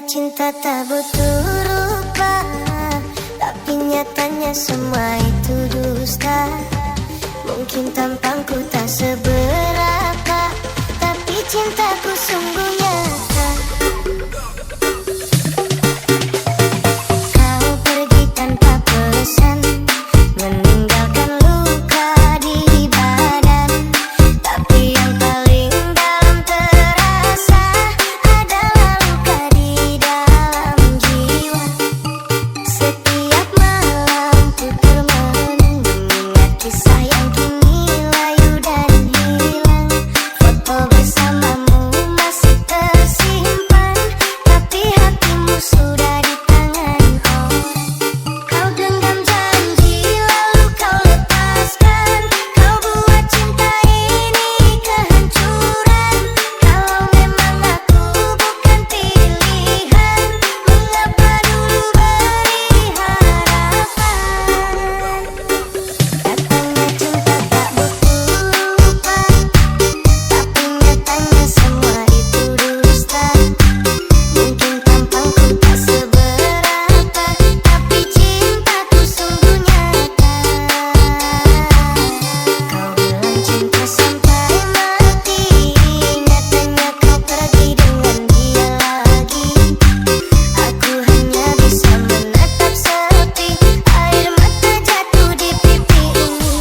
cinta tak butuh rupa, tapi nyatanya semua itu dusta. Mungkin tampangku tak seberapa, tapi cintaku sungguh nyata. Kau pergi tanpa pesan, meninggalkan luka di badan. Tapi yang paling dalam terasa adalah luka di dalam jiwa. Setiap malam ku termenung mengingat kisah yang kini layu dan hilang. Foto bersamamu masih tersimpan, tapi hatimu sudah di tangan orang. Kau genggam janji lalu kau lepaskan. Kau buat cinta ini kehancuran. Kalau memang aku bukan pilihan, mengapa dulu beri harapan? Katanya cinta tak butuh rupa, tapi nyatanya semua itu dusta. Mungkin tampangku tak seberapa, tapi cintaku sungguh nyata. Kau bilang cinta sampai mati, nyatanya kau pergi dengan dia lagi. Aku hanya bisa menatap sepi, air mata jatuh di pipi ini.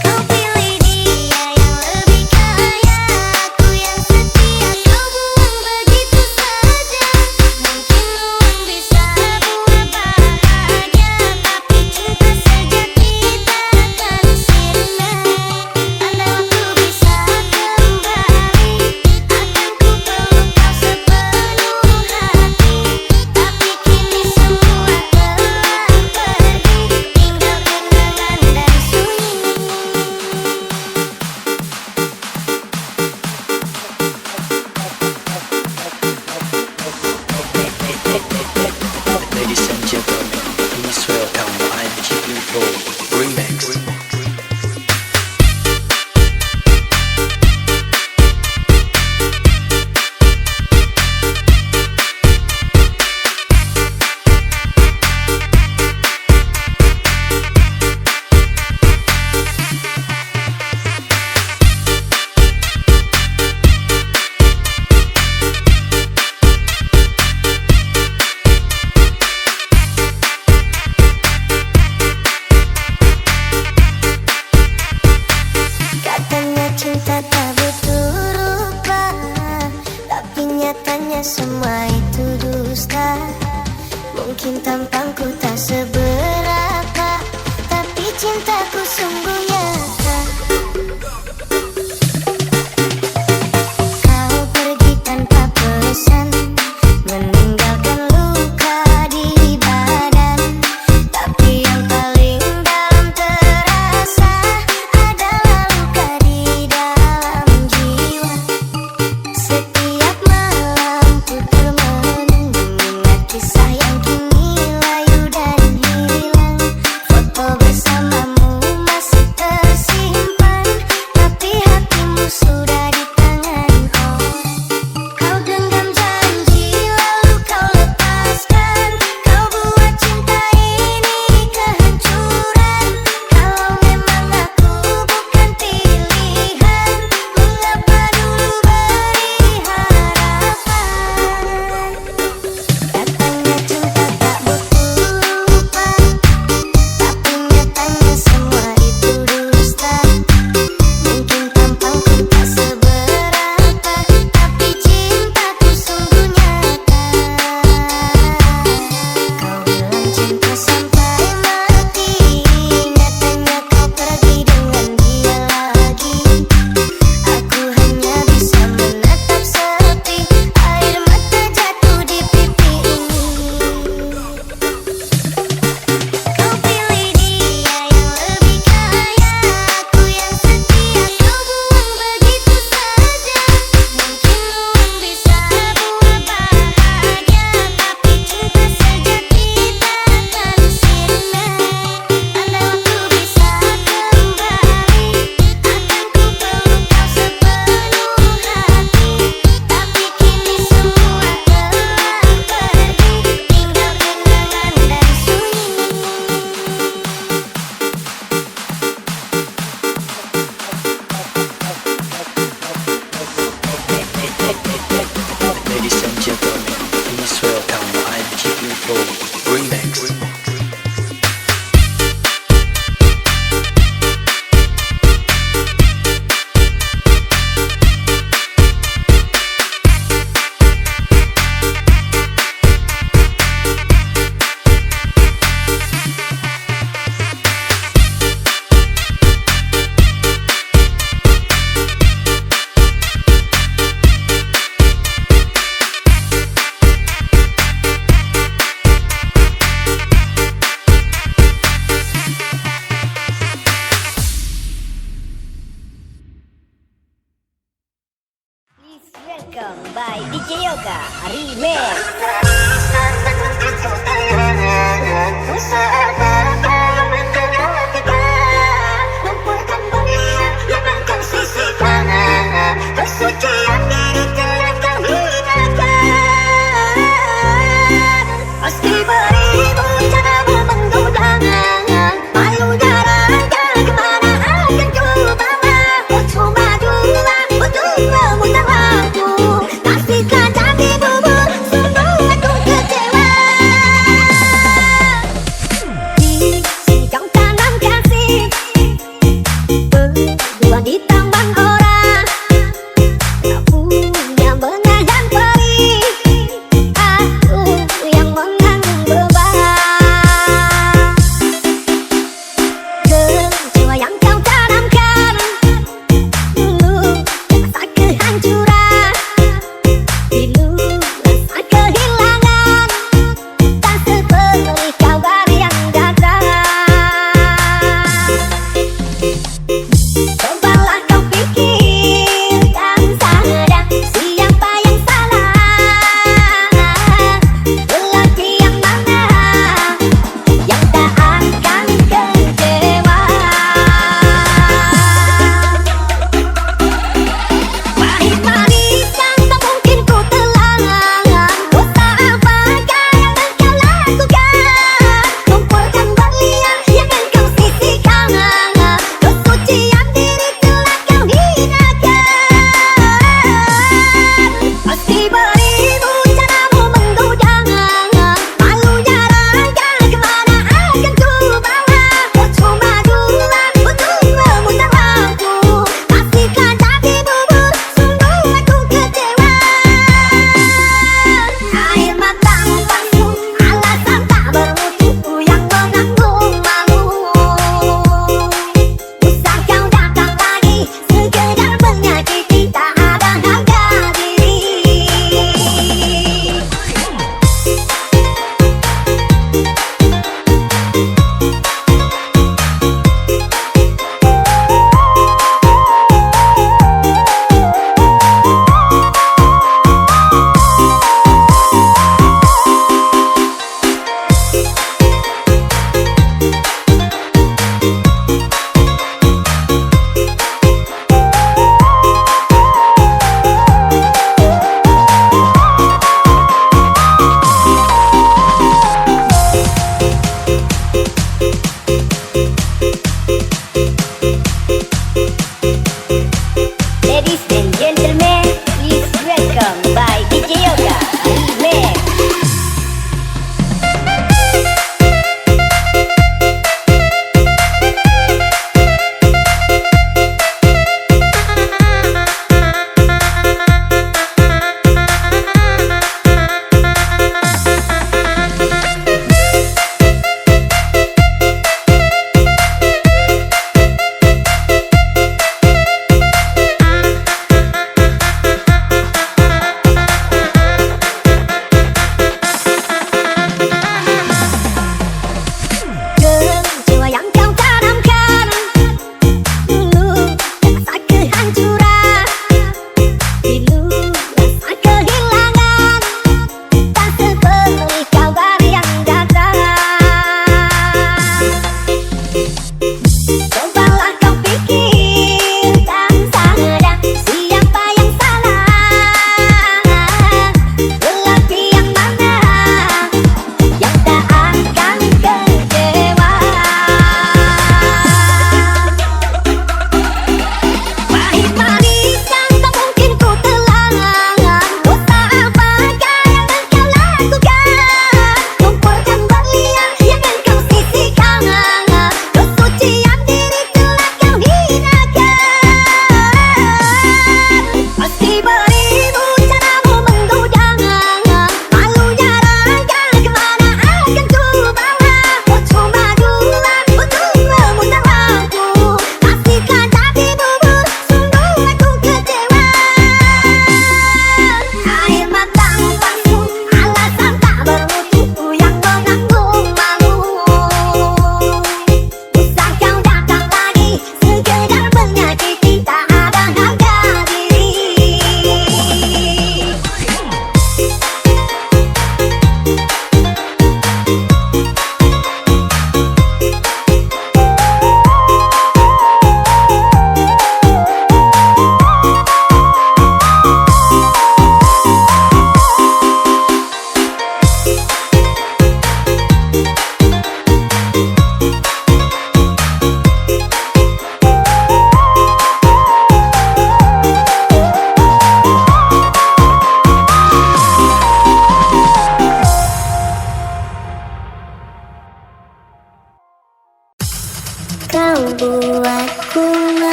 Kau pilih dia yang lebih kaya, aku yang setia kau buang begitu saja. Mungkin uang bisa buat bahagia, tapi cinta sejati takkan sirna. Andai waktu bisa kembali, akan ku peluk kau sepenuh hati. Tapi kini semua telah pergi, tinggal kenangan dan sunyi. Ladies and gentlemen, please welcome I'm Keeping Flow Remix. Katanya cinta tak butuh rupa, tapi nyatanya semua itu dusta. Mungkin tampangku tak seberapa, tapi cintaku sungguh nyata. Kau pergi tanpa pesan, meninggalkan luka di badan. Tapi yang paling dalam terasa adalah luka di dalam DJ Yoga Remix. Meski beribu cara memendudangnya, malu darahnya kemana akan ku bawa. Oh cuma dua untuk memutar waktu, pastikan jadi bubur, sungguh aku kecewa. Di sidang tanam kasih, berdua di taman orang, tak punya benah dan perih. Aku yang menanggung beban, kecewa yang kau tanamkan dulu rasa kehancuran, pilu rasa kehilangan, tak seperti kabar yang datang. Cobalah kau pikirkan sadar siapa yang salah, lelaki yang mana yang tak akan kecewa. Pahit manis yang tak mungkin ku telan, dosa apakah yang engkau lakukan? Kumpulkan berlian yang engkau sisihkan, kesucian diri telah kau hinakan. Meski beribu caramu menggodanya, malu jarangnya kemana akan ku bawa. Oh cuma dua untuk memutar waktu, pastikan jadi bubur, sungguh aku kecewa. Air matamu palsu, alasan tak bermutu yang menanggung malu. Usah kau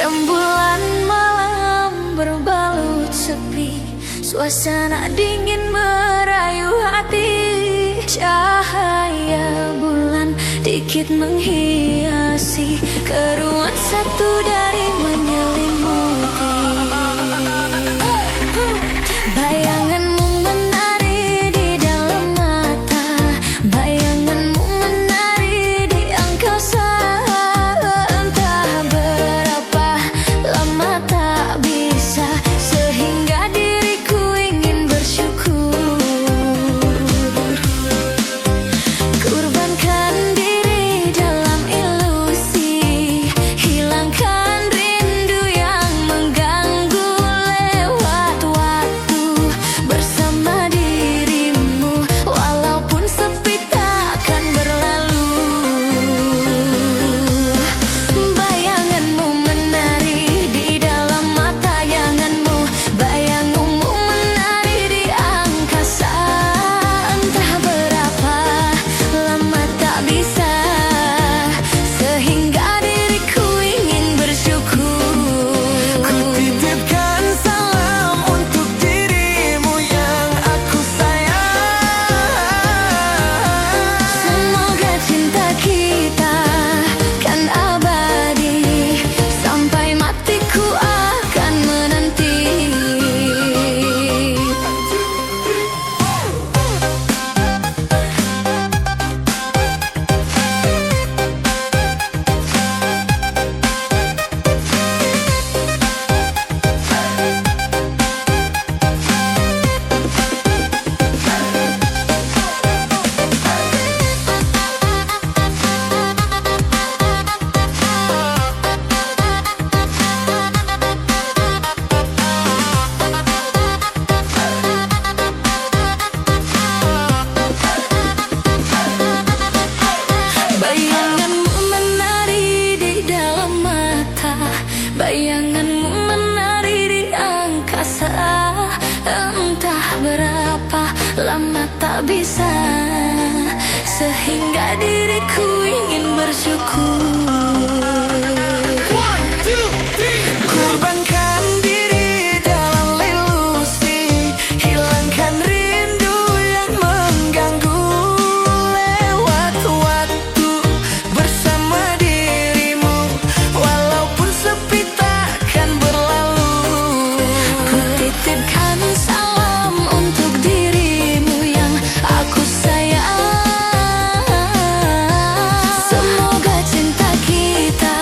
Rembulan malam berbalut sepi, suasana dingin merayu hati. Cahaya bulan dikit menghiasi keruan satu dari menyelimuti. Bayanganmu menari di dalam mata, bayanganmu menari di angkasa. Entah berapa lama tak bisa, sehingga diriku ingin bersyukur. Kurbankan diri dalam ilusi, hilangkan rindu yang mengganggu. Lewat waktu bersama dirimu, walaupun sepi takkan berlalu. Bayanganmu menari di dalam mata yanganmu, bayanganmu menari di angkasa. Entah berapa lama tak bisa, sehingga diriku ingin bersyukur. Ku titipkan salam untuk dirimu yang aku sayang. Semoga cinta kita kan abadi, sampai matiku akan menanti. Bayanganmu menari di dalam mata, bayanganmu menari di angkasa. Entah berapa lama tak bisa, sehingga diriku ingin bersyukur. Kurbankan diri dalam ilusi, hilangkan rindu yang mengganggu. Lewat waktu bersama dirimu, walaupun sepi takkan berlalu. Ku titipkan salam untuk dirimu yang aku sayang. Semoga cinta kita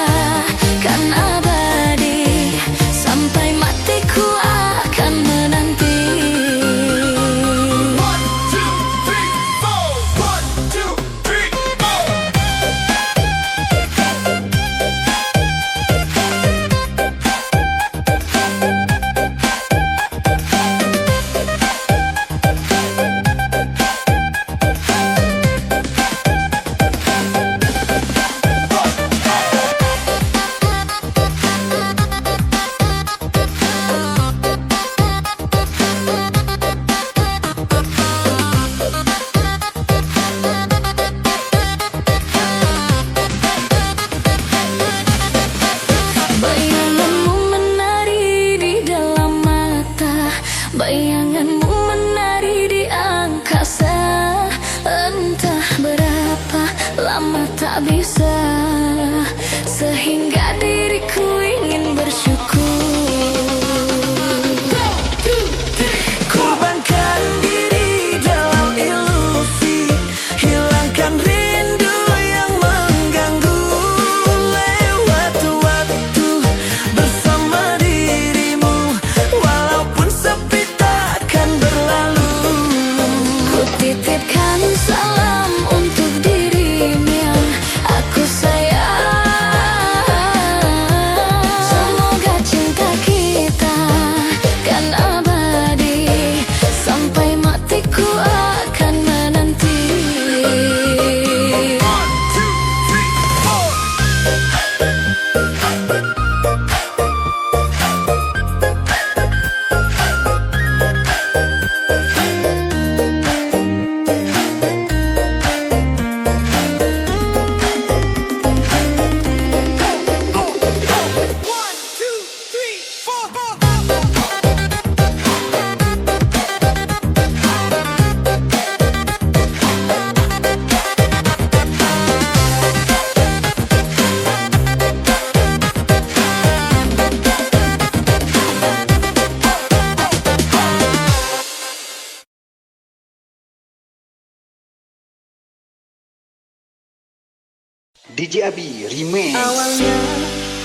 DJ Abi Remix. Awalnya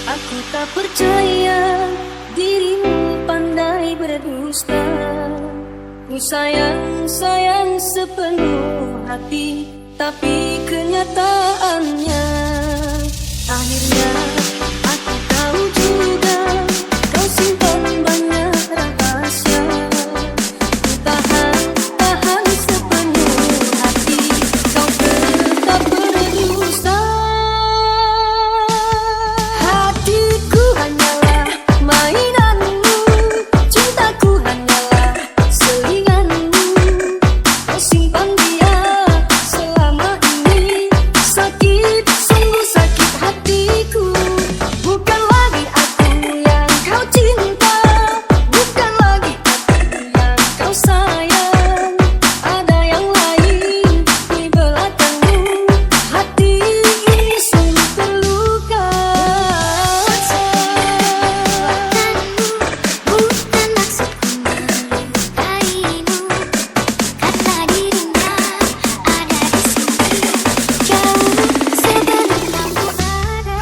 aku tak percaya dirimu pandai berdusta. Ku sayang sepenuh hati, tapi kenyataannya akhirnya aku tahu juga kau simpan banyak rahasia. Ku tahan sepenuh hati, kau tetap berdusta. Hatiku hanyalah mainanmu, cintaku hanyalah selinganmu. Kau simpan dia selama ini, sakit, sungguh sakit hatiku. Bukan lagi aku yang kau cinta, bukan lagi aku yang kau sayang. Ada yang lain di belakangmu, hati ini sungguh terluka. Bukan maksudku melukaimu, karena dirinya ada di sini. Jauh sebelum kamu ada.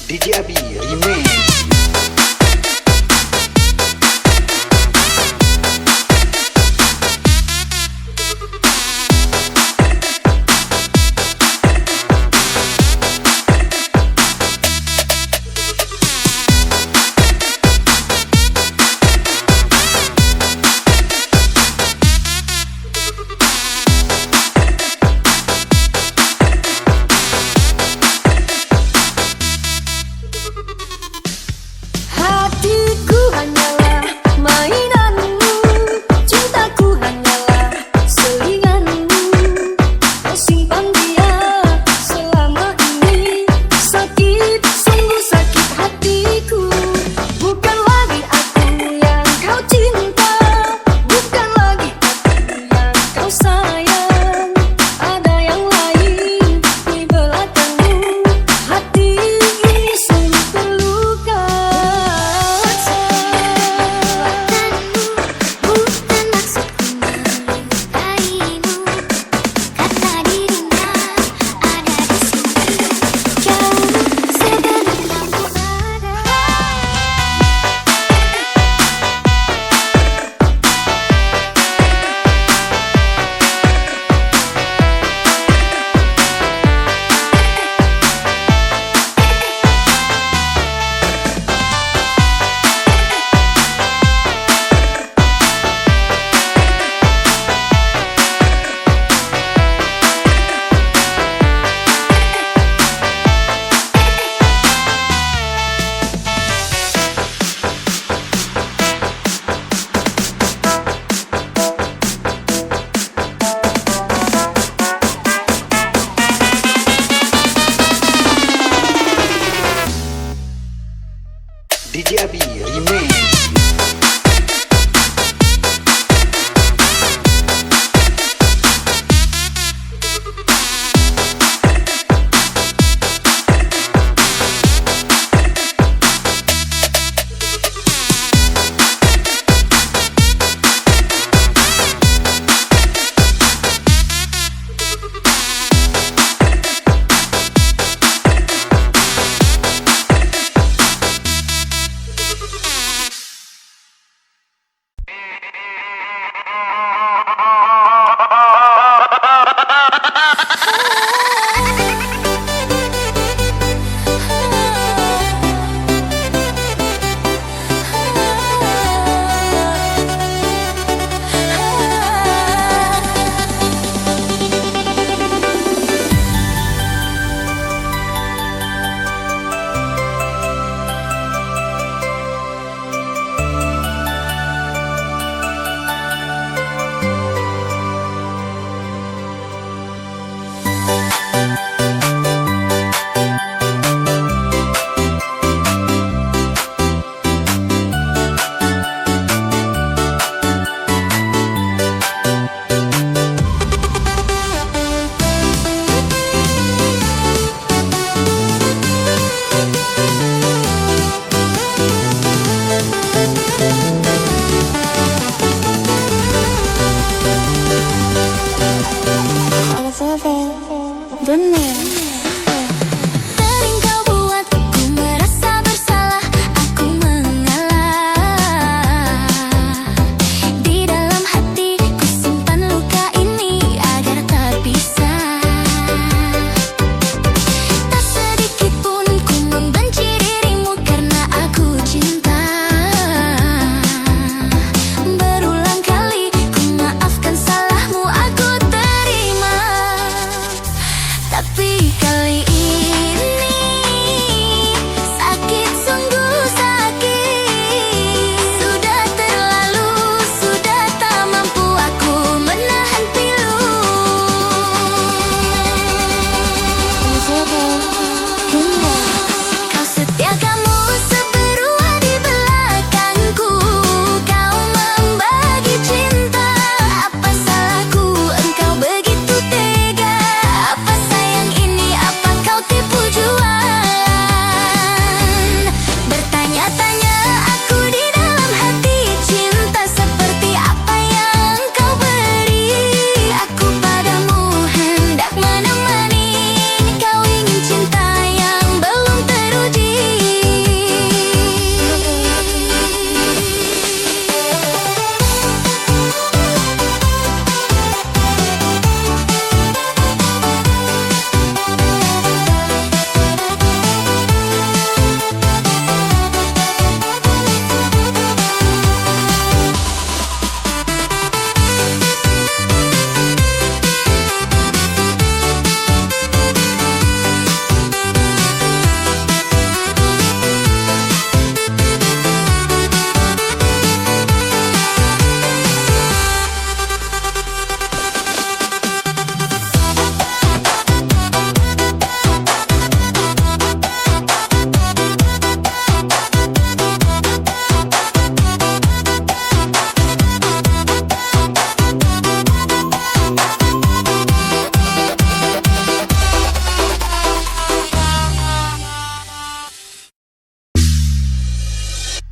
DJ Abi Remix. Hatiku hanyalah mainanmu, cintaku hanyalah selinganmu. Kau simpan dia selama ini, sakit, sungguh sakit hatiku. Bukan lagi aku yang kau cinta, bukan lagi aku yang kau sayang. Ada yang lain di belakangmu, hati ini sungguh terluka. Bukan maksudku melukaimu, karena dirinya ada di sini. Jauh sebelum kamu ada. DJ Abi Remix.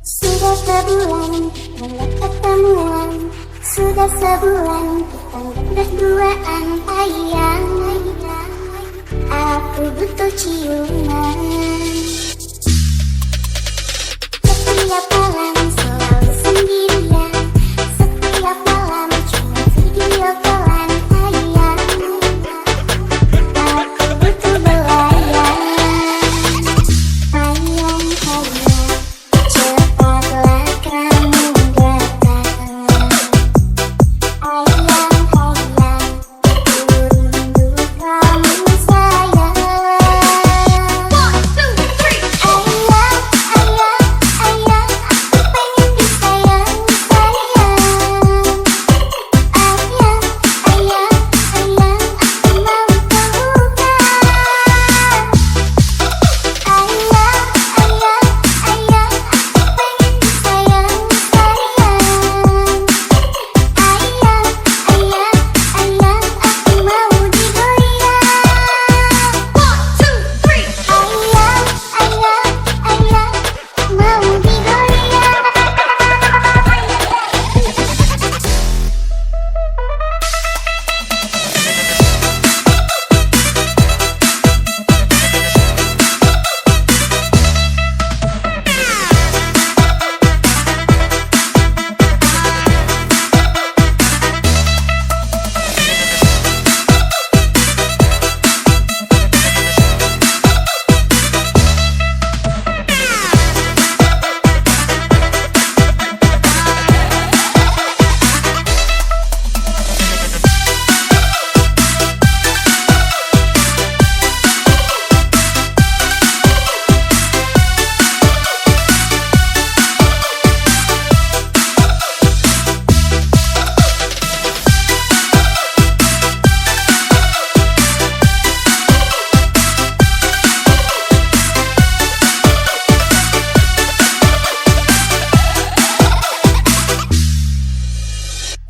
Sudah sebulan mulai ketemuan, sudah sebulan kita berduaan sayang. Aku butuh ciuman. Setiap malam selalu sendirian, setiap malam cuma video callan sayang. Aku butuh belayan, sayang sayang. Cepatlah kamu datang, sayang sayang. Aku rindu kamu sayang. 1, 2, 3. Ayang ayang ayang, aku pengen disayang sayang. Ayang ayang ayang, aku mau pelukan. Ayang ayang ayang, aku pengen disayang sayang. Ayang ayang ayang, aku mau digoyang. 1, 2, 3. Ayang ayang ayang, mau digoyang.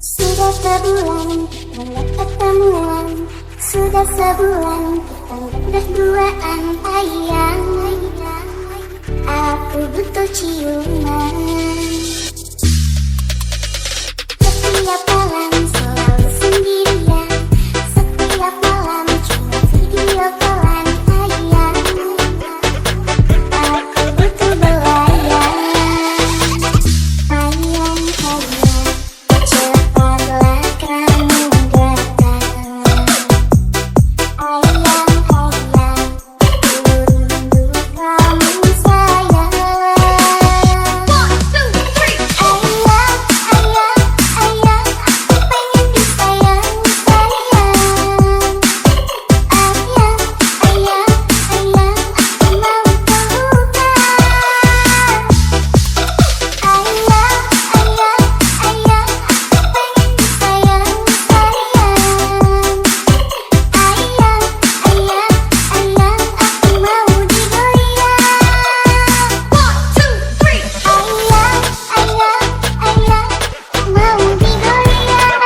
Sudah sebulan mulai ketemuan, sudah sebulan kita berduaan sayang. Aku butuh ciuman. Setiap malam selalu sendirian, setiap malam cuma video callan sayang. Aku butuh belayan, sayang sayang. Cepatlah kamu datang, ayang ayang. Aku rindu kamu sayang. 1, 2, 3. Ayang ayang ayang, aku pengen disayang sayang. Ayang ayang ayang, aku mau pelukan. Ayang ayang ayang, aku pengen disayang sayang. Ayang ayang ayang, aku mau digoyang. 1, 2, 3. Ayang ayang ayang, mau digoyang.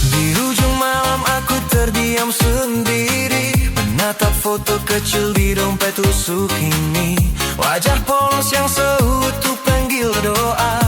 Di ujung malam aku terdiam sendiri, menatap foto kecil di dompet tusuk ini. Wajah polos yang seutuh panggil doa.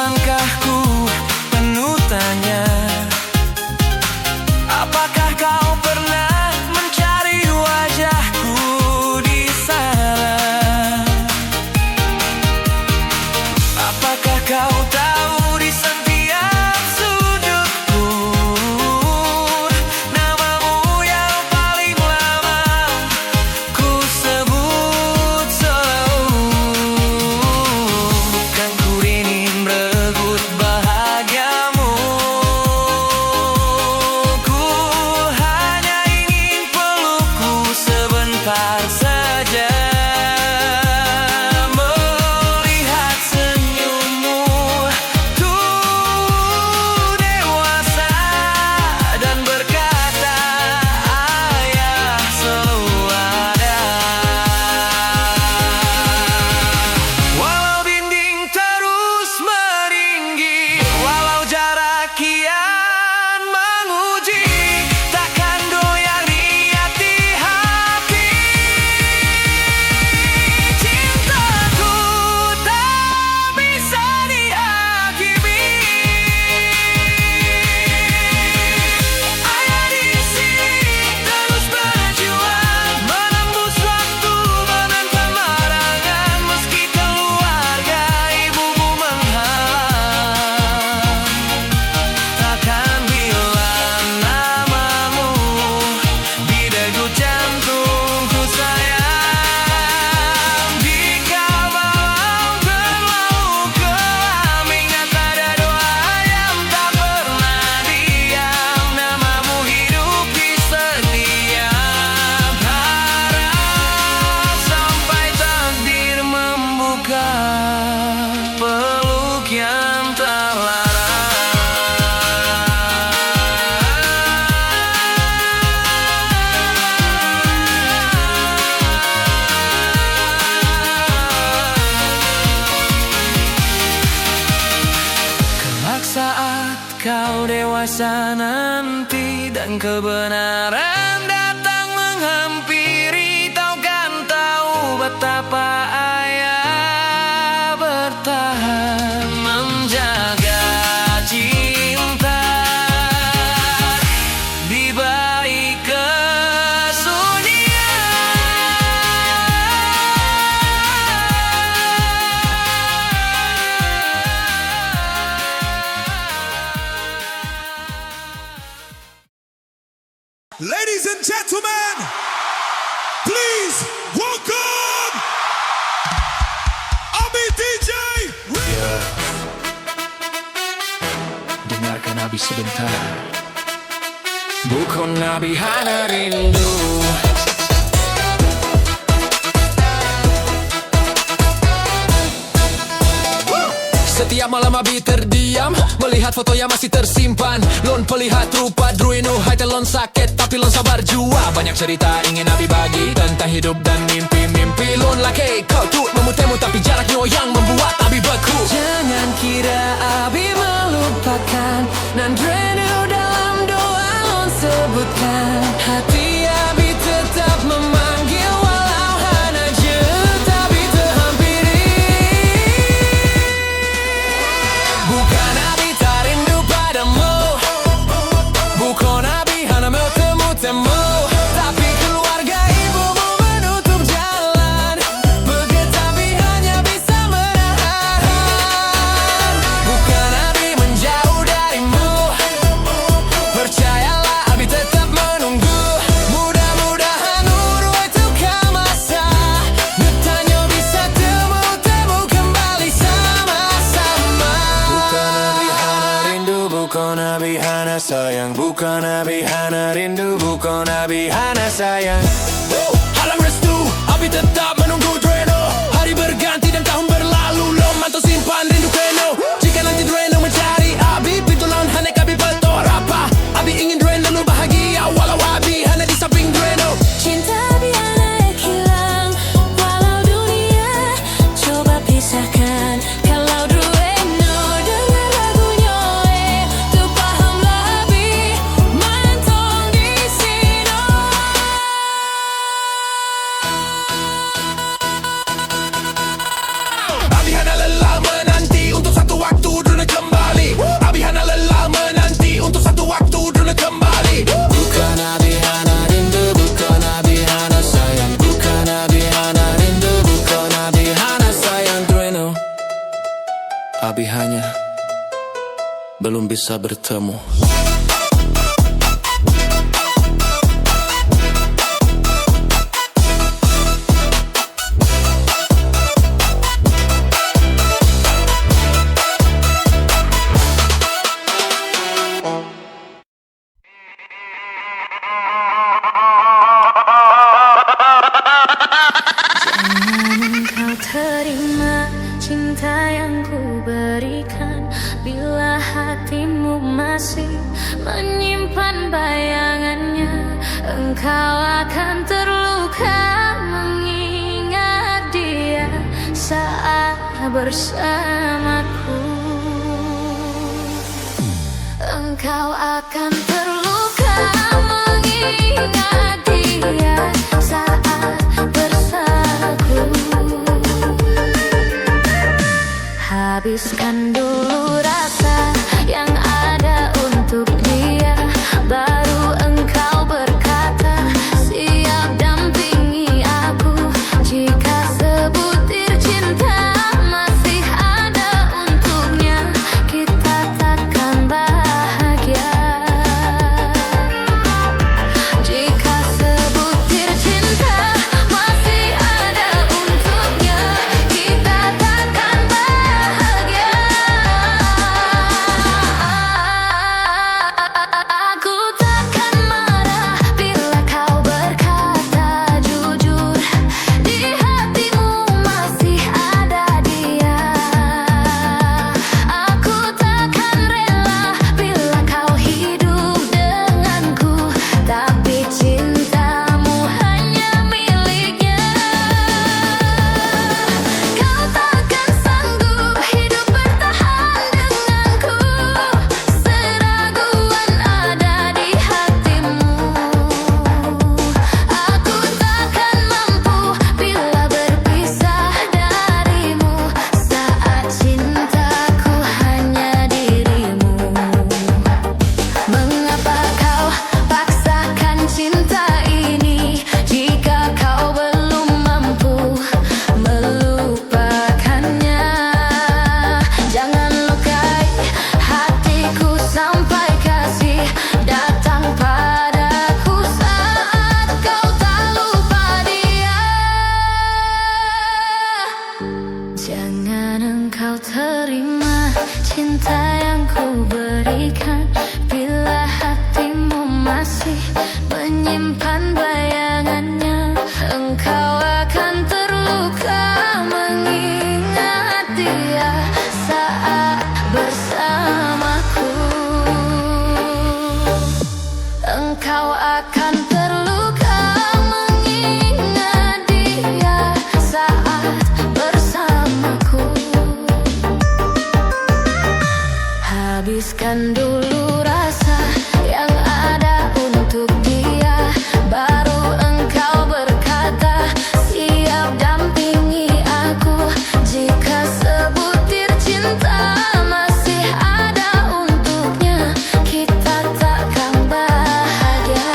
langkahku penuh tanya. Apakah kau pernah mencari wajahku di sana? Apakah kau tahu di setiap sudutku namamu yang paling lama ku sebut selalu. Bukan ku ingin merebut bahagiamu, ku hanya ingin pelukku sebentar saja. Melihat senyummu tuh dewasa dan berkata ayah selalu ada. Walau dinding terus meninggi, walau jarak kian menguji, takkan goyang niat di hati. Cintaku tak bisa dihakimi. Ayah di sini terus berjuang, menembus waktu, menentang larangan, meski keluarga ibumu menghalang. Takkan bilang namamu di degup jantungku sayang. Jika malam berlalu kelam, ingat ada doa yang tak pernah diam. Namamu hidup di setiap harap, sampai takdir membuka peluk yang tak kelak saat kau dewasa nanti dan kebenaran datang menghampiri, kau kan tahu betapa ayah bertahan menjaga cinta di balik kesunyian. Ladies and gentlemen, please welcome Abi DJ. Dengarkan Abi sebentar. Bukan Abi hanya rindu. Setiap malam Abi terdiam, melihat foto yang masih tersimpan. Lon pelihat rupa druinu, hai telon sakit tapi lon sabar jua. Banyak cerita ingin Abi bagi tentang hidup dan mimpi-mimpi. Lon laki kau tuh memutemu, tapi jaraknya yang membuat Abi beku. Jangan kira Abi melupakan, nan druinu dalam doa lon sebutkan. Hati Abi tetap memanggil, walau hanya jauh tapi terhampiri. Bukan Abi tak rindu padamu, bukan Abi hanya mau temu-temu, tapi keluarga ibumu menutup jalan. Begitu Abi hanya bisa menahan. Bukan Abi menjauh darimu, percayalah Abi tetap menunggu. Mudah-mudahan urut itu masa bertanya bisa temu-temu kembali sama-sama. Bukan Abi hanya rindu, bukan Abi hanya sayang. Bukan Abi hanya rindu, bukan Abi hanya sayang. Halang restu, Abi tetap menunggu Dreno. Hari berganti dan tahun berlalu, lo mantau simpan rindu Dreno. Jika nanti Dreno mencari Abi, pintu lawan hanya Abi betul apa. Abi ingin Dreno lu bahagia, walau Abi hanya di samping Dreno. Cinta biar hilang, walau dunia coba pisahkan. Kalau dueno dengar lagunya, tu pahamlah Abi mantong di sini. belum bisa bertemu. Kau terima cinta yang ku berikan, bila hatimu masih menyimpan bayangannya, engkau akan terluka mengingat dia saat bersamaku. Engkau akan terluka mengingat dia saat bersamaku. Habiskan dulu rasa yang ada untuk dia, baru engkau berkata siap dampingi aku. Jika sebutir cinta masih ada untuknya, kita takkan bahagia. Jika sebutir cinta masih ada untuknya, kita takkan bahagia. Aku takkan marah bila kau berkata jujur, di hatimu masih ada dia. Aku takkan rela bila kau hidup denganku, tapi cintamu hanya miliknya. Kau takkan sanggup hidup bertahan denganku, seraguan ada di hatimu. Aku takkan mampu bila berpisah darimu, saat cintaku hanya dirimu. Mengapa kau paksakan cinta ini, jika kau belum mampu melupakannya? Jangan lukai hatiku sampai kasih datang padaku saat kau tak lupa dia. Jangan engkau terima cinta yang ku berikan, bila hatimu masih menyimpan bayangannya, engkau akan terluka mengingat dia saat bersamaku. Engkau akan terluka mengingat dia saat bersamaku. Habiskan dulu rasa yang ada untuk dia, baru engkau berkata siap dampingi aku. Jika sebutir cinta masih ada untuknya, kita takkan bahagia.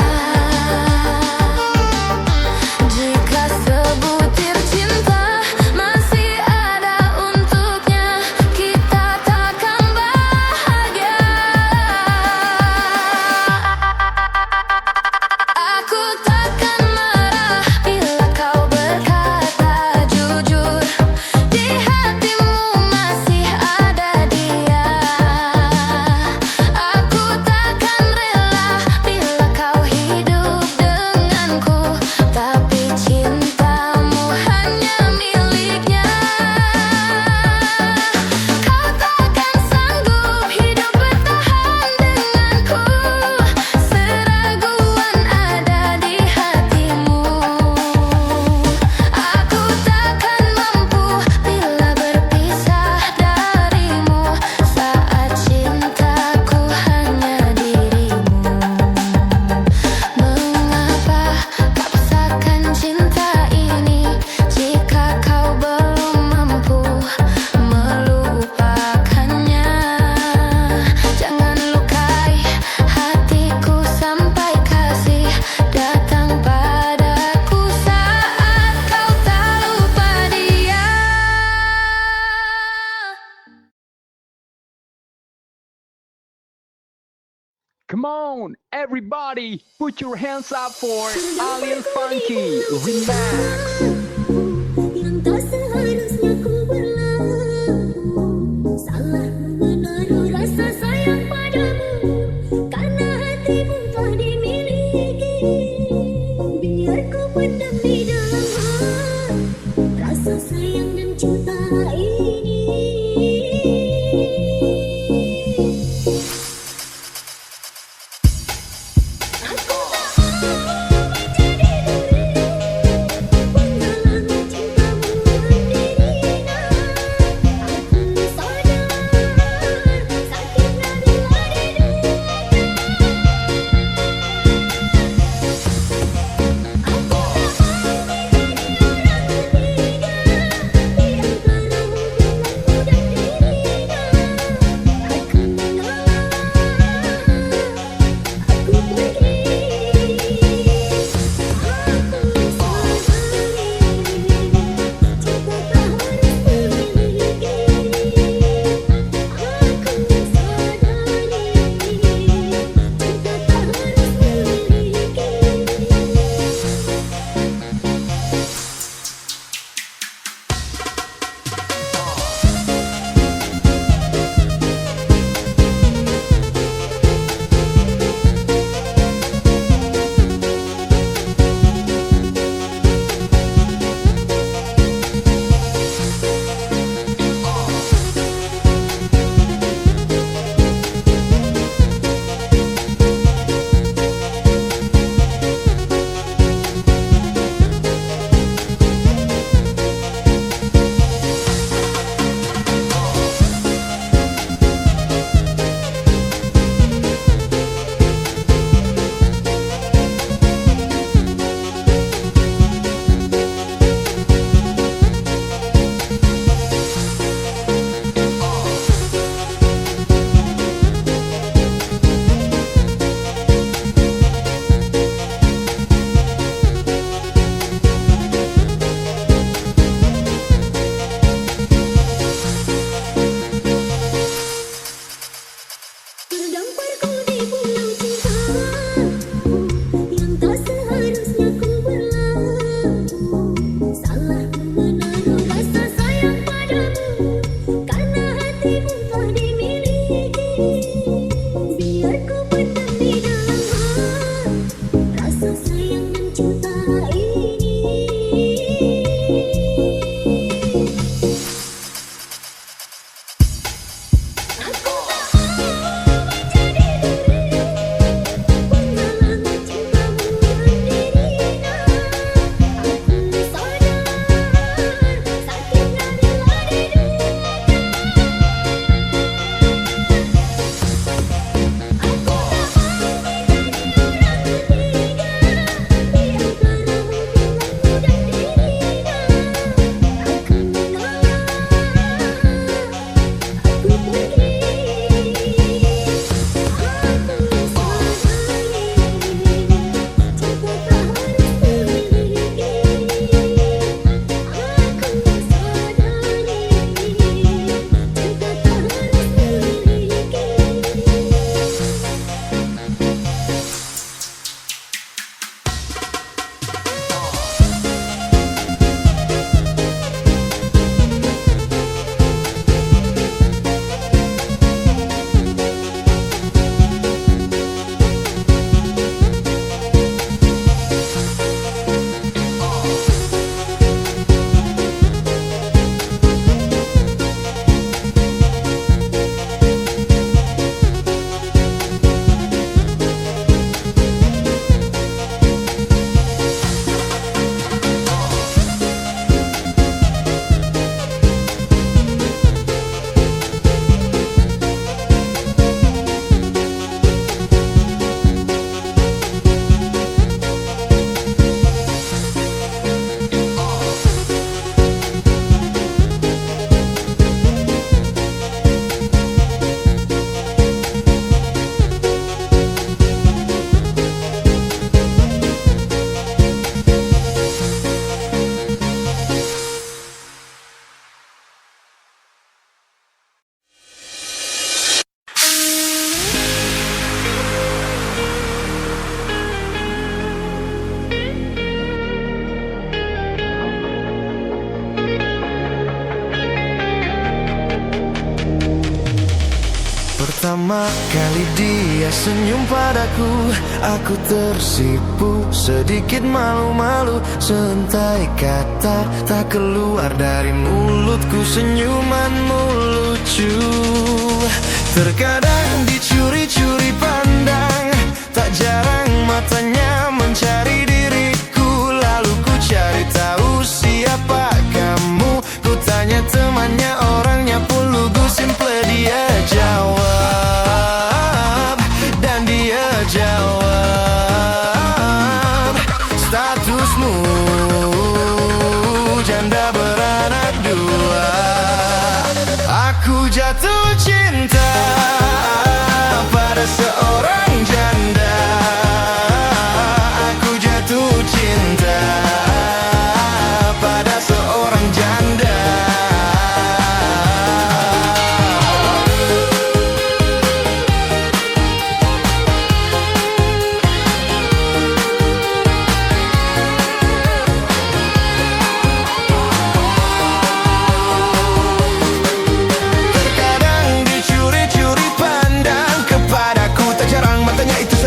Jika sebutir cinta masih ada untuknya, kita takkan bahagia. Come on, everybody, put your hands up for Alien Funky Remix. Yang tak seharusnya ku berlaku, salah menaruh rasa sayang padamu, karena hatimu telah dimiliki. Biar ku pendam di dalam hati rasa sayang dan cinta ini. Aku tak mau menjadi duri, penghalang cintamu mendirina. Aku sadar sakitnya Pertama kali dia senyum padaku, aku tersipu, sedikit malu-malu. Sentai kata tak keluar dari mulutku, senyumanmu lucu. Terkadang dicuri-curi pandang, tak jarang matanya mencari diriku. Lalu ku cari tahu siapa kamu, ku tanya temannya, orangnya pun lugu. Simple dia jawab, dan dia jawab, statusmu janda beranak dua. Aku jatuh cinta pada seorang janda. Aku jatuh cinta pada seorang janda.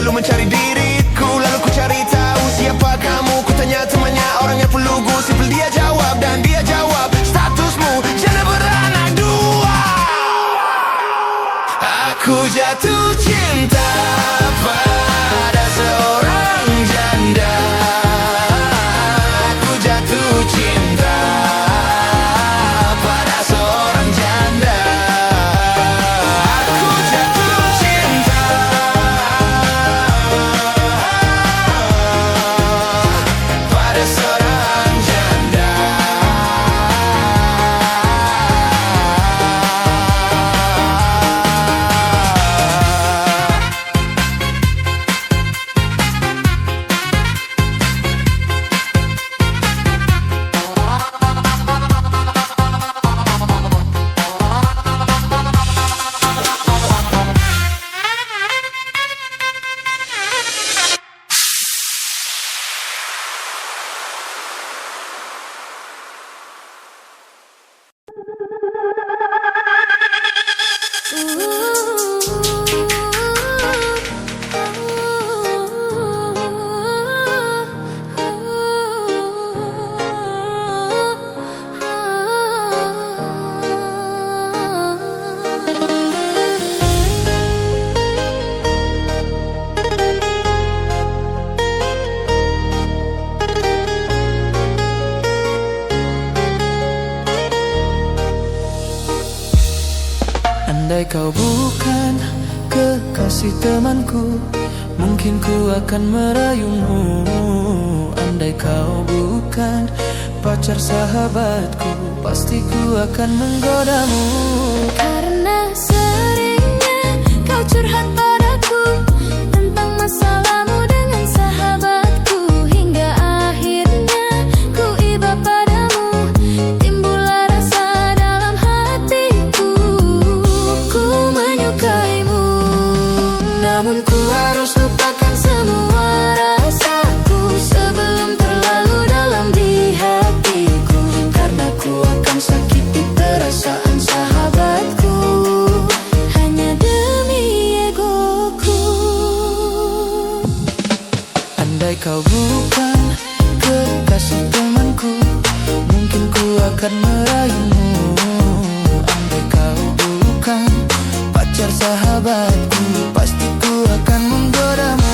Mencari diriku, lalu ku cari tahu siapa kamu. Ku tanya temannya, orangnya pun lugu. Simple dia jawab, dan dia jawab, statusmu janda beranak dua. Aku jatuh cinta pada seorang janda. Aku jatuh cinta pada seorang janda. Aku jatuh cinta pada seorang janda. Andai kau bukan kekasih temanku, mungkin ku akan merayumu. Andai kau bukan pacar sahabatku, pasti ku akan menggodamu. Karena seringnya kau curhat padaku tentang masalahmu dengan sahabatku, hingga akhirnya ku iba padamu. Timbullah rasa dalam hatiku, ku menyukaimu. Namun ku harus lupakan semua rasaku sebelum terlalu dalam di hatiku. Karena ku akan sakiti perasaan sahabatku hanya demi egoku. Andai kau bukan kekasih temanku, mungkin ku akan merayumu. Andai kau bukan pacar sahabatku, pasti ku akan menggodamu.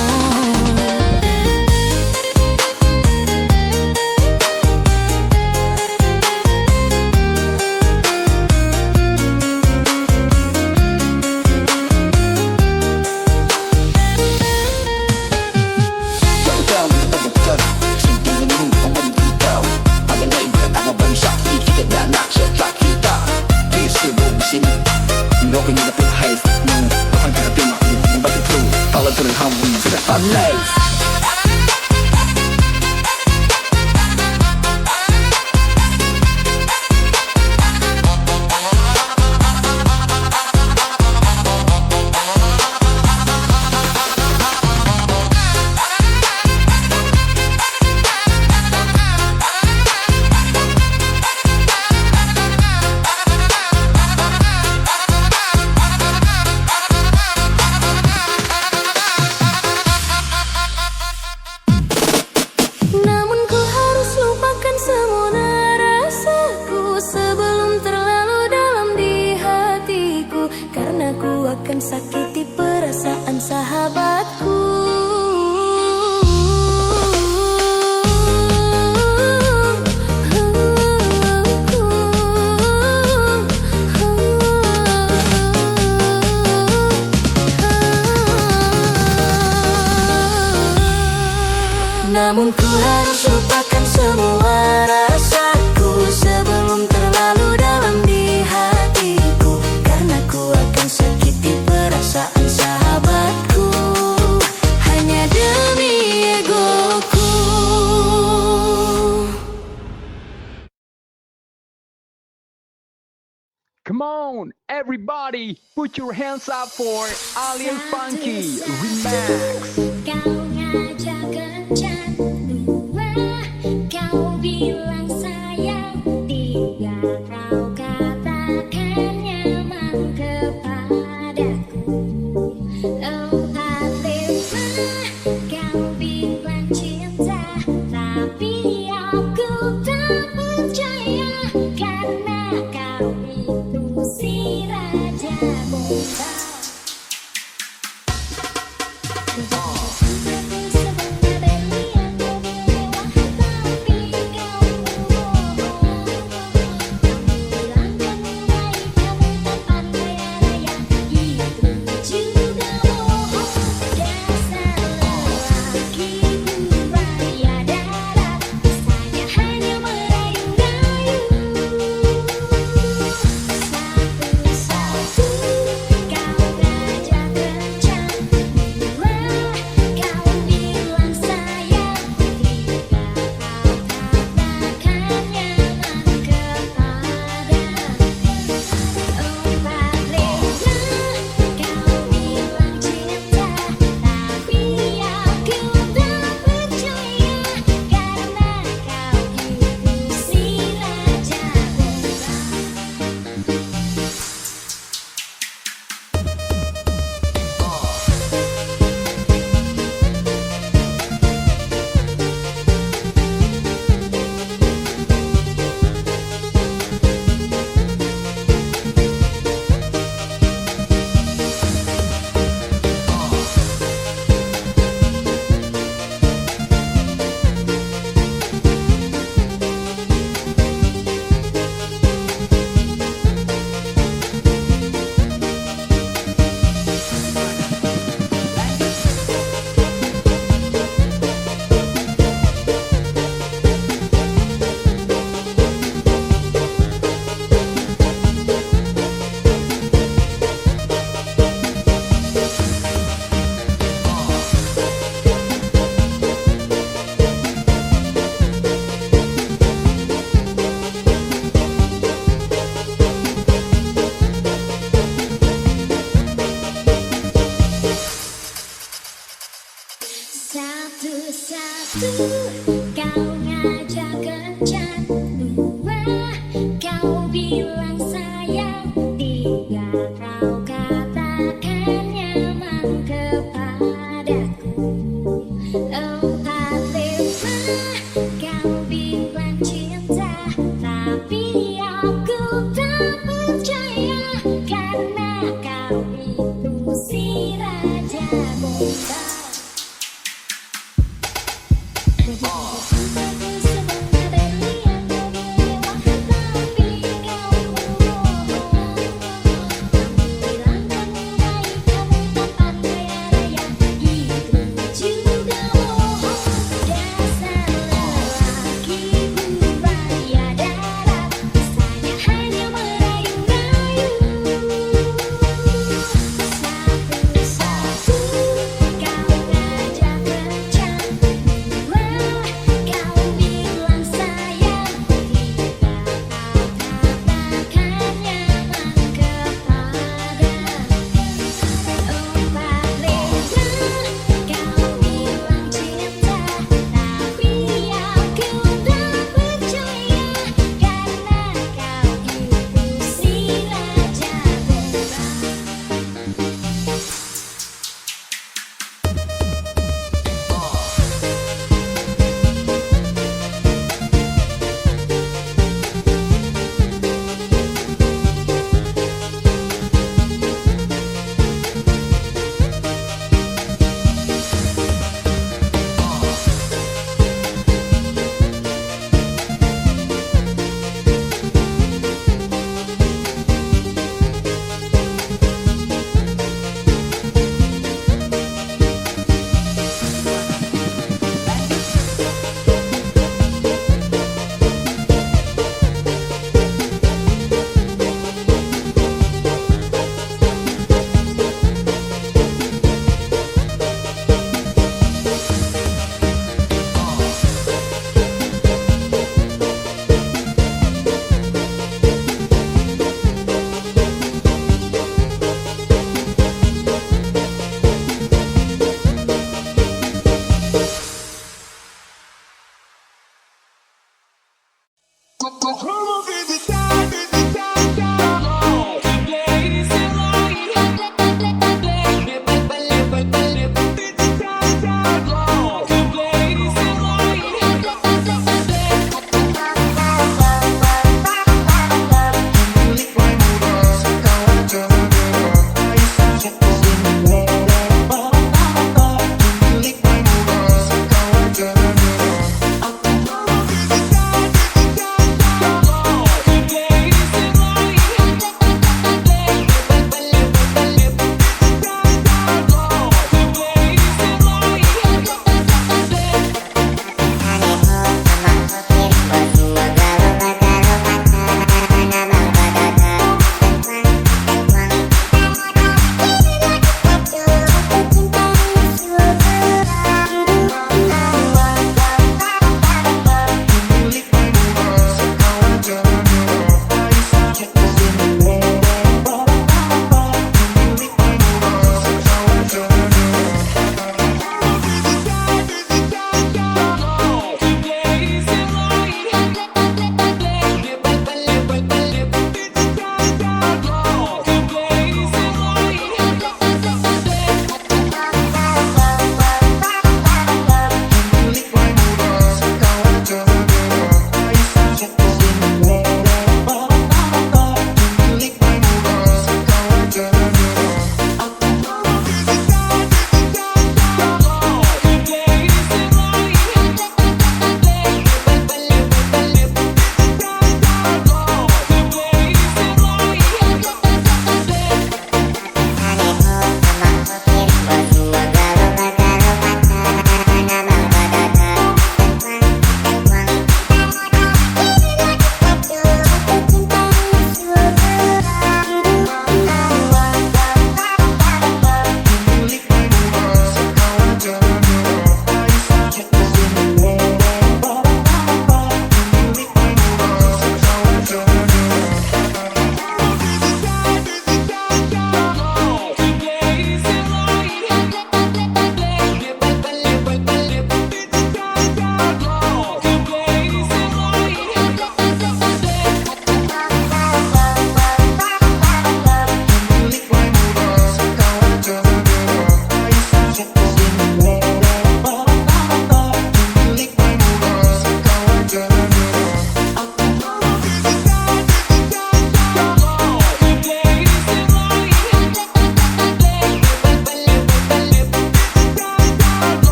perasaan sahabatku. Namun ku harus lupakan semua rasaku sebelum terlalu dalam di hatiku, karena ku akan sakiti perasaan sahabatku hanya demi egoku. Come on, everybody, put your hands up for Alien Funky Remix. Kau ngajak kencan dua, kau bilang sayang tiga, kau katakan nyaman kepadaku. Empat lima, kau bilang cinta, tapi aku tak percaya karena kau itu si raja bomba. Satu-satu kau ngajak kencan, dua kau bilang sayang, tiga kau katakan nyaman kepadaku, empat lima kau bilang cinta, tapi aku tak percaya karena kau itu si raja bomba.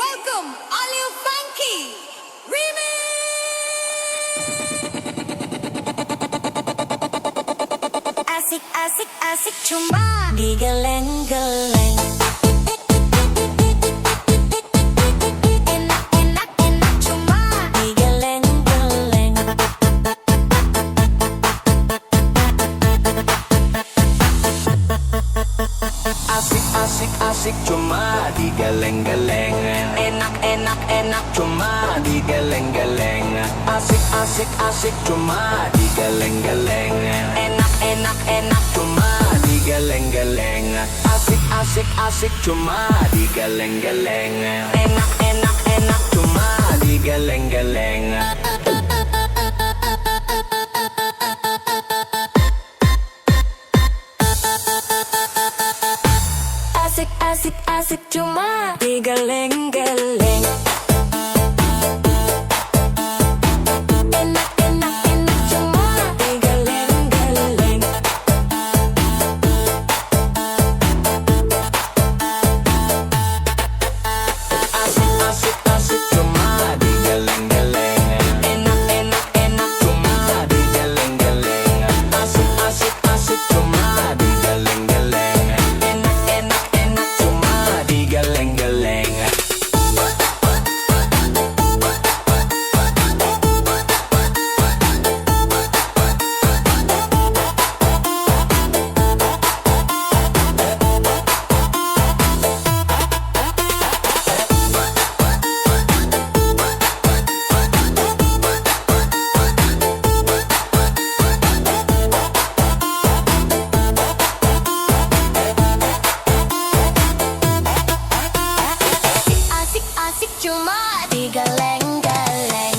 welcome Alil Funky Remix. Asik asik asik cuma digeleng-geleng. Enak enak enak cuma digeleng-geleng. Asik asik asik cuma digeleng-geleng. Enak enak enak cuma digeleng-geleng. Asik asik asik cuma digeleng-geleng. Enak enak enak cuma digeleng-geleng. Asik asik asik cuma digeleng-geleng. Enak enak enak cuma digeleng-geleng. Asik asik asik cuma digeleng-geleng. Enak enak enak cuma digeleng-geleng. Asik asik asik cuma digeleng-geleng. Enak enak enak cuma digeleng-geleng. Asik asik asik cuma digeleng-geleng. Enak enak enak cuma digeleng-geleng. Asik asik cuma digeleng-geleng.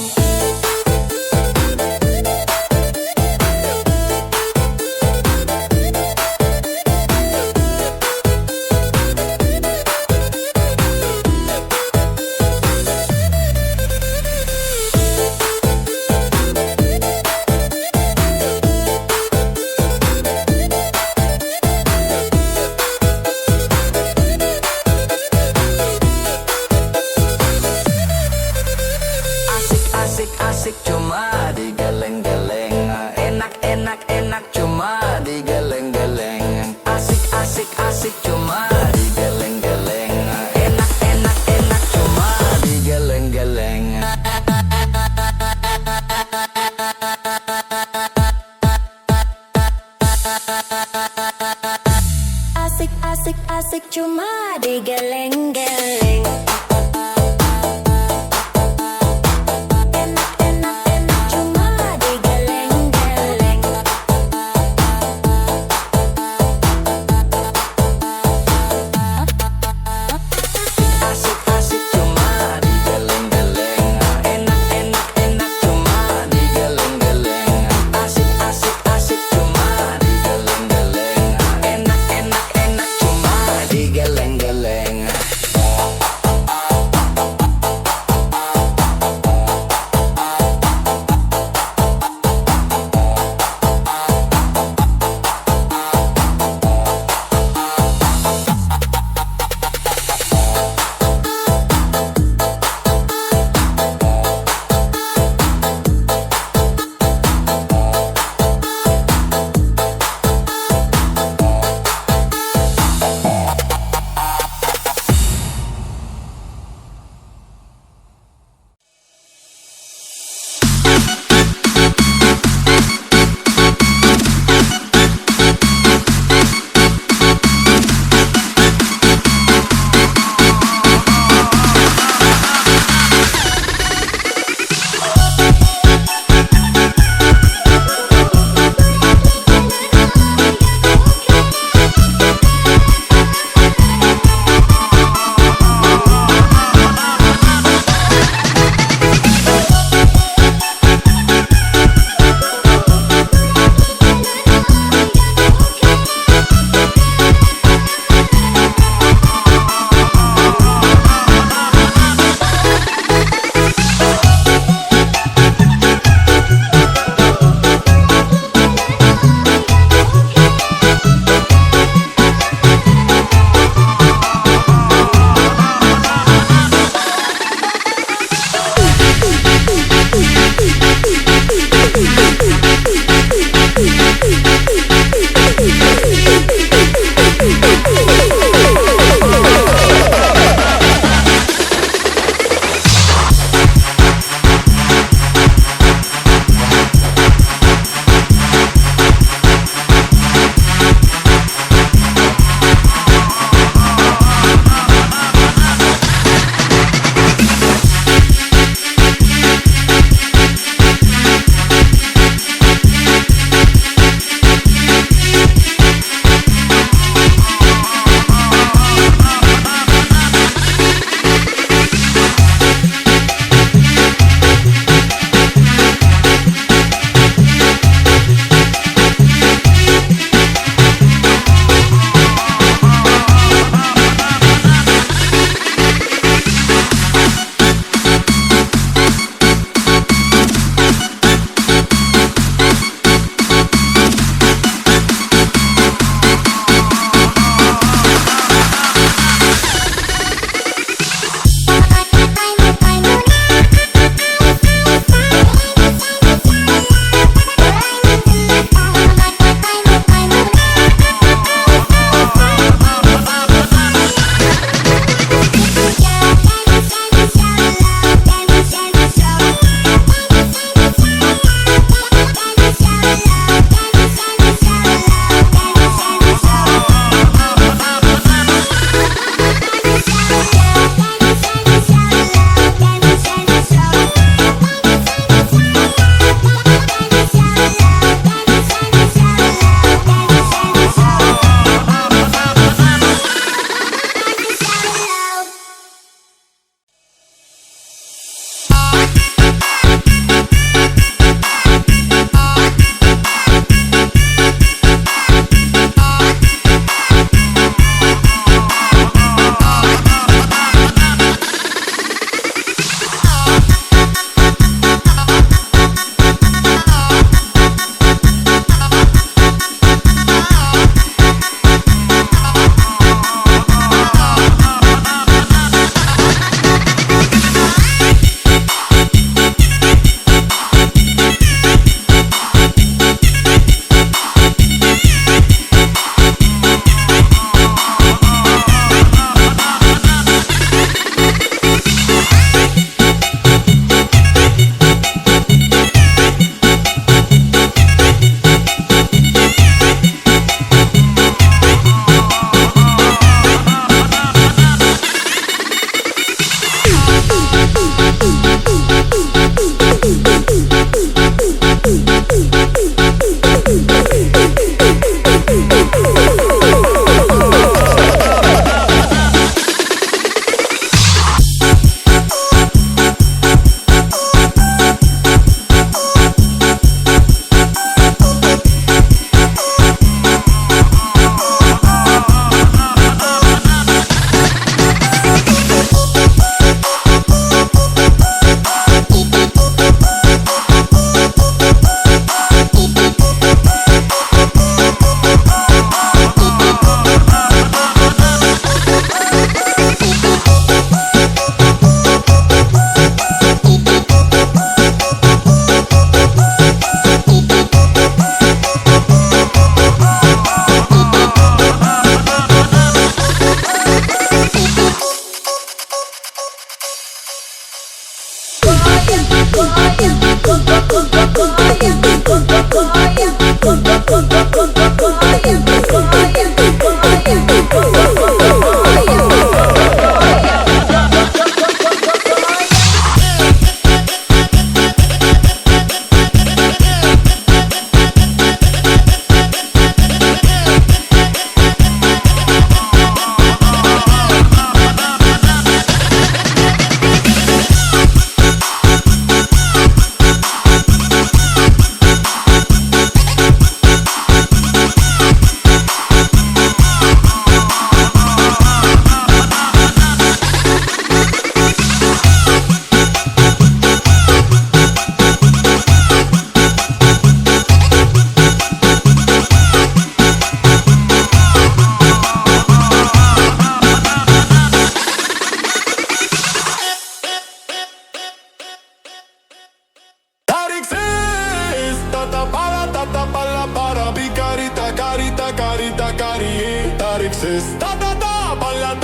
Tarik sis, tata pala para bikarita karita karita kari. Tarik sis, tata pala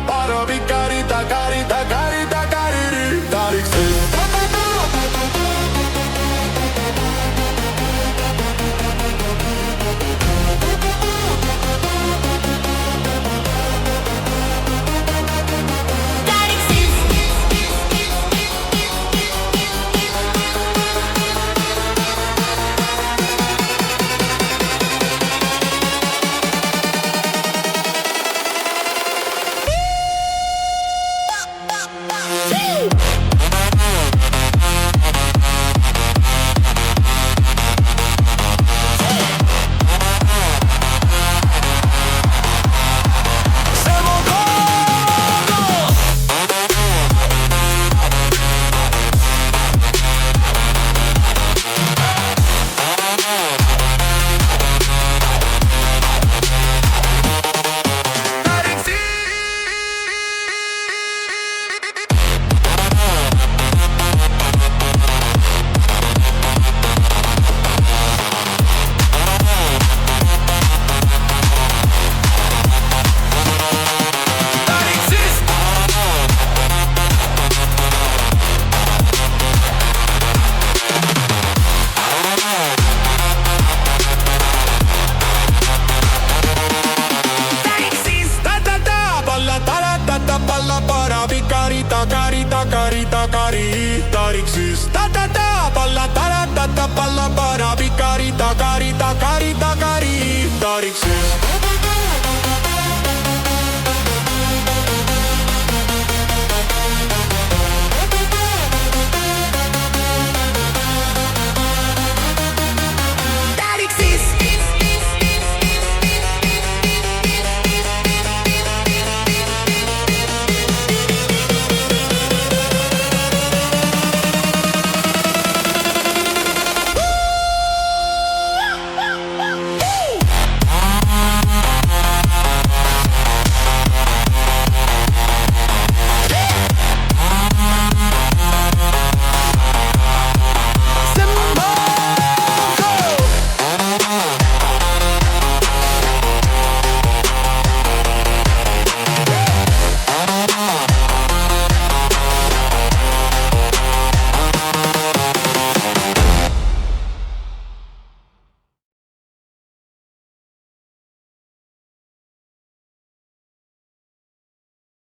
para bikarita karita karita kari. Tarik sis, para bikarita karita karita kari. Tarik sis, tata pala para bikarita karita karita kari. Tarik sis.